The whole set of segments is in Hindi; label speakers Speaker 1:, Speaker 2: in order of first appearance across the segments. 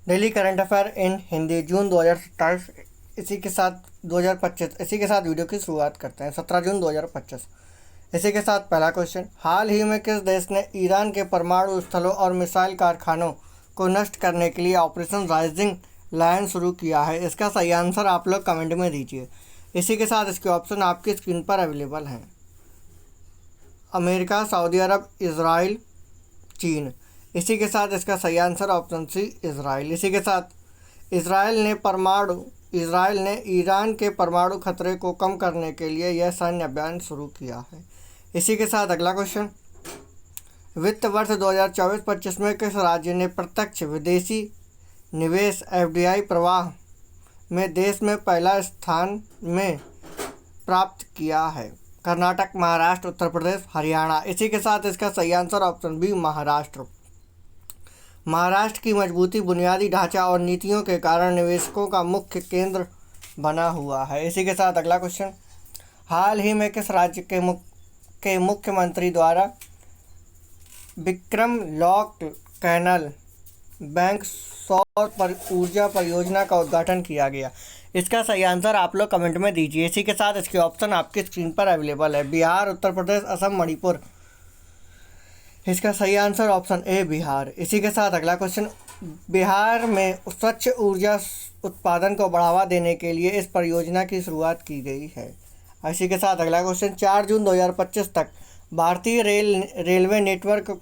Speaker 1: डेली करंट अफेयर इन हिंदी जून 2027 इसी के साथ 2025 इसी के साथ वीडियो की शुरुआत करते हैं। 17 जून 2025 इसी के साथ पहला क्वेश्चन, हाल ही में किस देश ने ईरान के परमाणु स्थलों और मिसाइल कारखानों को नष्ट करने के लिए ऑपरेशन राइजिंग लायन शुरू किया है? इसका सही आंसर आप लोग कमेंट में दीजिए। इसी के साथ इसके ऑप्शन आपकी स्क्रीन पर अवेलेबल हैं। अमेरिका, सऊदी अरब, इजराइल, चीन। इसी के साथ इसका सही आंसर ऑप्शन सी इजराइल। इसी के साथ इजराइल ने ईरान के परमाणु खतरे को कम करने के लिए यह सैन्य अभियान शुरू किया है। इसी के साथ अगला क्वेश्चन, वित्त वर्ष 2024-25 में किस राज्य ने प्रत्यक्ष विदेशी निवेश एफडीआई प्रवाह में देश में पहला स्थान में प्राप्त किया है? कर्नाटक, महाराष्ट्र, उत्तर प्रदेश, हरियाणा। इसी के साथ इसका सही answer option B Maharashtra. Maharashtra की मजबूती बुनियादी ढांचा और नीतियों के कारण निवेशकों का मुख्य केंद्र बना हुआ है। इसी के साथ अगला क्वेश्चन, हाल ही में किस राज्य के मुख्यमंत्री द्वारा विक्रम लॉक कैनल बैंक सौर ऊर्जा परियोजना का उद्घाटन किया गया? इसका सही आंसर आप लोग कमेंट में दीजिए। इसी के साथ इसके ऑप्शन आपकी स्क्रीन पर अवेलेबल है। बिहार, उत्तर प्रदेश, असम, मणिपुर। इसका सही आंसर ऑप्शन ए बिहार। इसी के साथ अगला क्वेश्चन, बिहार में स्वच्छ ऊर्जा उत्पादन को बढ़ावा देने के लिए इस परियोजना की शुरुआत की गई है। इसी के साथ अगला क्वेश्चन, 4 जून 2025 तक भारतीय रेलवे नेटवर्क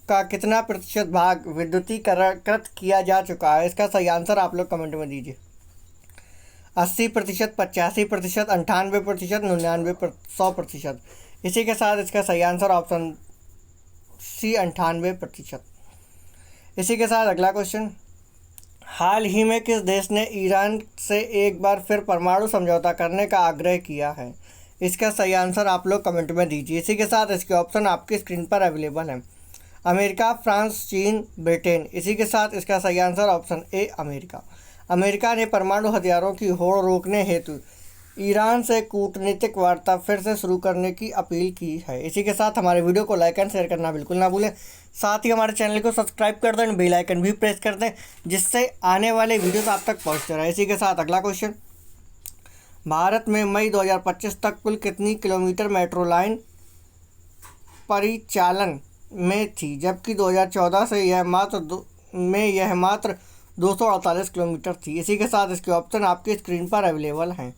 Speaker 1: का कितना प्रतिशत भाग विद्युतीकृत किया जा चुका है? इसका सही आंसर आप लोग कमेंट में दीजिए। 80%, 85%, 98%, 99%, 100%। इसी के साथ इसका सही आंसर ऑप्शन सी 98%। इसी के साथ अगला क्वेश्चन, हाल ही में किस देश ने ईरान से एक बार फिर परमाणु समझौता करने का आग्रह किया है? इसका सही आंसर आप लोग कमेंट में दीजिए। इसी के साथ इसके ऑप्शन आपकी स्क्रीन पर अवेलेबल हैं। अमेरिका, फ्रांस, चीन, ब्रिटेन। इसी के साथ इसका सही answer option A America. America ने परमाणु हथियारों की होड़ रोकने हेतु ईरान से कूटनीतिक वार्ता फिर से शुरू करने की अपील की है। इसी के साथ हमारे वीडियो को लाइक एंड शेयर करना बिल्कुल ना भूलें। साथ ही हमारे चैनल को सब्सक्राइब कर दें, बेल आइकन भी प्रेस कर दें, जिससे आने वाले वीडियोस आप तक पहुंचते रहे। इसी के साथ अगला क्वेश्चन, भारत में मई 2025 तक कुल कितनी किलोमीटर मेट्रो लाइन परिचालन में थी, जबकि 2014 से यह मात्र 248 किलोमीटर थी? इसी के साथ इसके ऑप्शन आपकी स्क्रीन पर अवेलेबल हैं।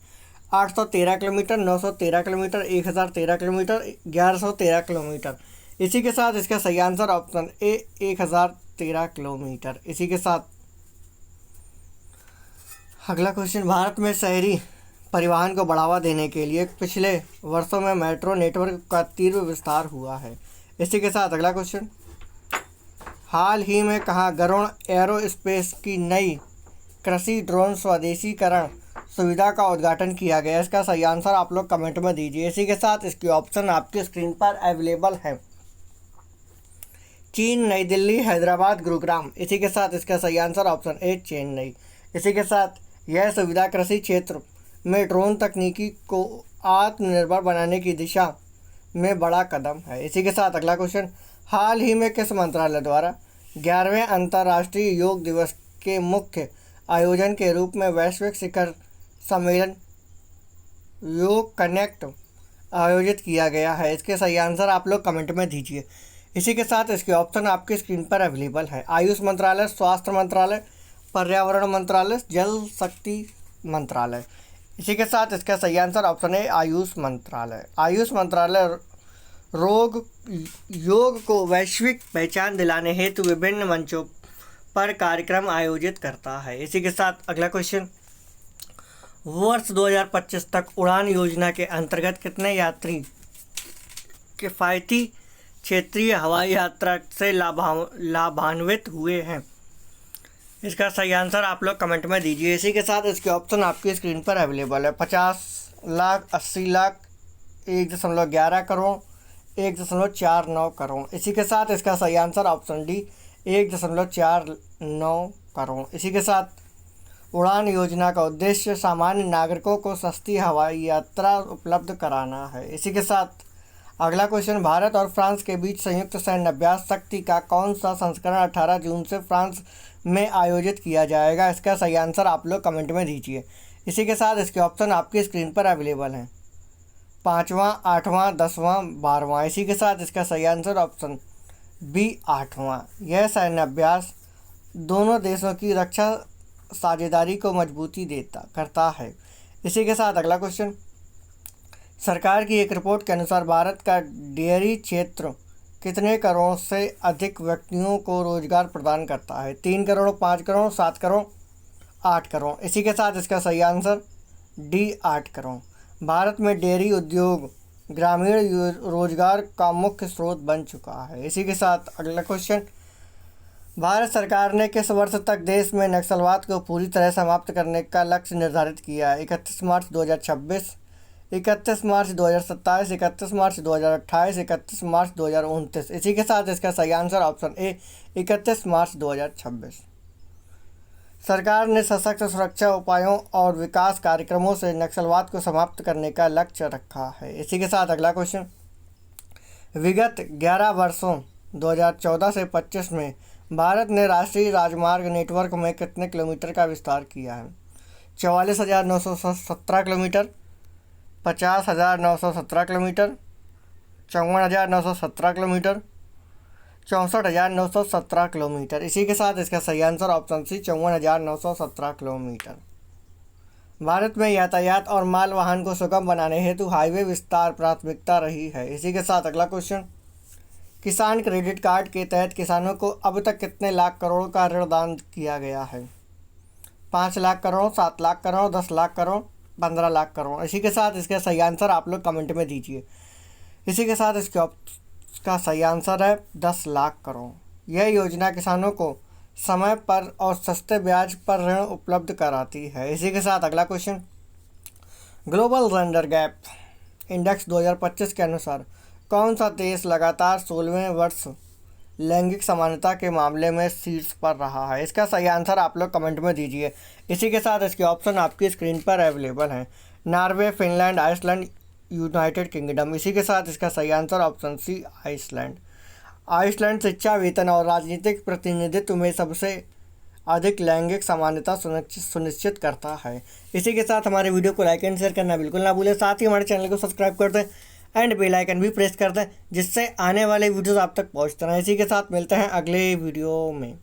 Speaker 1: 813 किलोमीटर, 913 किलोमीटर, 1013 किलोमीटर, 1113 किलोमीटर। इसी के साथ इसका सही आंसर ऑप्शन ए 1013 किलोमीटर। इसी के साथ अगला क्वेश्चन, भारत में शहरी परिवहन को बढ़ावा देने के लिए पिछले वर्षों में मेट्रो नेटवर्क का तीव्र विस्तार हुआ है। इसी के साथ अगला क्वेश्चन, हाल ही में कहाँ गरुड़ एरोस्पेस की नई कृषि ड्रोन स्वदेशीकरण सुविधा का उद्घाटन किया गया? इसका सही आंसर आप लोग कमेंट में दीजिए। इसी के साथ इसके ऑप्शन आपकी स्क्रीन पर अवेलेबल है। चीन, नई दिल्ली, हैदराबाद, गुरुग्राम। इसी के साथ इसका सही आंसर ऑप्शन ए चेन्नई। इसी के साथ यह सुविधा कृषि क्षेत्र में ड्रोन तकनीकी को आत्मनिर्भर बनाने की दिशा में बड़ा कदम है। इसी के साथ अगला क्वेश्चन, हाल ही में किस मंत्रालय द्वारा 11वें अंतर्राष्ट्रीय योग दिवस के मुख्य आयोजन के रूप में वैश्विक शिखर सम्मेलन योग कनेक्ट आयोजित किया गया है? इसके सही आंसर आप लोग कमेंट में दीजिए। इसी के साथ इसके ऑप्शन आपकी स्क्रीन पर अवेलेबल है। आयुष मंत्रालय, स्वास्थ्य मंत्रालय, पर्यावरण मंत्रालय, जल शक्ति मंत्रालय। इसी के साथ इसका सही आंसर ऑप्शन है आयुष मंत्रालय। आयुष मंत्रालय योग को वैश्विक पहचान दिलाने हेतु विभिन्न मंचों पर कार्यक्रम आयोजित करता है। इसी के साथ अगला क्वेश्चन, वर्ष 2025 तक उड़ान योजना के अंतर्गत कितने यात्री किफ़ायती क्षेत्रीय हवाई यात्रा से लाभान्वित हुए हैं? इसका सही आंसर आप लोग कमेंट में दीजिए। इसी के साथ इसके ऑप्शन आपकी स्क्रीन पर अवेलेबल है। 50 लाख, 80 लाख, 1.11 करोड़, 1.49 करोड़। इसी के साथ इसका सही आंसर ऑप्शन डी 1.49 करोड़। इसी के साथ उड़ान योजना का उद्देश्य सामान्य नागरिकों को सस्ती हवाई यात्रा उपलब्ध कराना है। इसी के साथ अगला क्वेश्चन, भारत और फ्रांस के बीच संयुक्त सैन्य अभ्यास शक्ति का कौन सा संस्करण 18 जून से फ्रांस में आयोजित किया जाएगा? इसका सही आंसर आप लोग कमेंट में दीजिए। इसी के साथ इसके ऑप्शन आपकी स्क्रीन पर अवेलेबल हैं, 5वां, 8वां, 10वां, 12वां। इसी के साथ इसका सही आंसर ऑप्शन बी 8वां। यह सैन्य अभ्यास दोनों देशों की रक्षा साझेदारी को मजबूती करता है। इसी के साथ अगला क्वेश्चन, सरकार की एक रिपोर्ट के अनुसार भारत का डेयरी क्षेत्र कितने करोड़ से अधिक व्यक्तियों को रोजगार प्रदान करता है? 3 करोड़, 5 करोड़, 7 करोड़, 8 करोड़। इसी के साथ इसका सही आंसर डी 8 करोड़। भारत में डेयरी उद्योग ग्रामीण रोजगार का मुख्य स्रोत बन चुका है। इसी के साथ अगला क्वेश्चन, भारत सरकार ने किस वर्ष तक देश में नक्सलवाद को पूरी तरह समाप्त करने का लक्ष्य निर्धारित किया है? 31 मार्च 2026, 31 मार्च 2027, 31 मार्च 2028, 31 मार्च 2029। इसी के साथ इसका सही आंसर ऑप्शन ए 31 मार्च 2026। सरकार ने सशक्त सुरक्षा उपायों और विकास कार्यक्रमों से नक्सलवाद को समाप्त करने का लक्ष्य रखा है। इसी के साथ अगला क्वेश्चन, विगत 11 वर्षों 2014 से 25 में भारत ने राष्ट्रीय राजमार्ग नेटवर्क में कितने किलोमीटर का विस्तार किया है? 44,917 किलोमीटर, 50,917 किलोमीटर, 54,917 किलोमीटर, 64,917 किलोमीटर। इसी के साथ इसका सही आंसर ऑप्शन सी 54,917 किलोमीटर। भारत में यातायात और माल वाहन को सुगम बनाने हेतु हाईवे विस्तार प्राथमिकता रही है। इसी के साथ अगला क्वेश्चन, किसान क्रेडिट कार्ड के तहत किसानों को अब तक कितने लाख करोड़ का ऋण दान किया गया है? 5 लाख करोड़, 7 लाख करोड़, 10 लाख करोड़, 15 लाख करोड़। इसी के साथ इसका सही आंसर आप लोग कमेंट में दीजिए। इसी के साथ इसका सही आंसर है 10 लाख करोड़। यह योजना किसानों को समय पर और सस्ते ब्याज पर ऋण उपलब्ध कराती है। इसी के साथ अगला question, global gender gap index 2025 के अनुसार कौन सा देश लगातार 16वें वर्ष लैंगिक समानता के मामले में शीर्ष पर रहा है? इसका सही आंसर आप लोग कमेंट में दीजिए। इसी के साथ इसके ऑप्शन आपकी स्क्रीन पर अवेलेबल हैं, Norway, Finland, Iceland, United Kingdom. इसी के साथ इसका सही answer option C Iceland. Iceland शिक्षा, वेतन और राजनीतिक प्रतिनिधित्व में सबसे अधिक लैंगिक समानता सुनिश्चित करता है। इसी के साथ हमारे वीडियो को लाइक एंड शेयर करना बिल्कुल ना भूलें। साथ ही हमारे चैनल को सब्सक्राइब कर दें एंड बेल आइकन भी प्रेस कर दें, जिससे आने वाले वीडियोस आप तक पहुंचते रहें। इसी के साथ मिलते हैं अगले वीडियो में।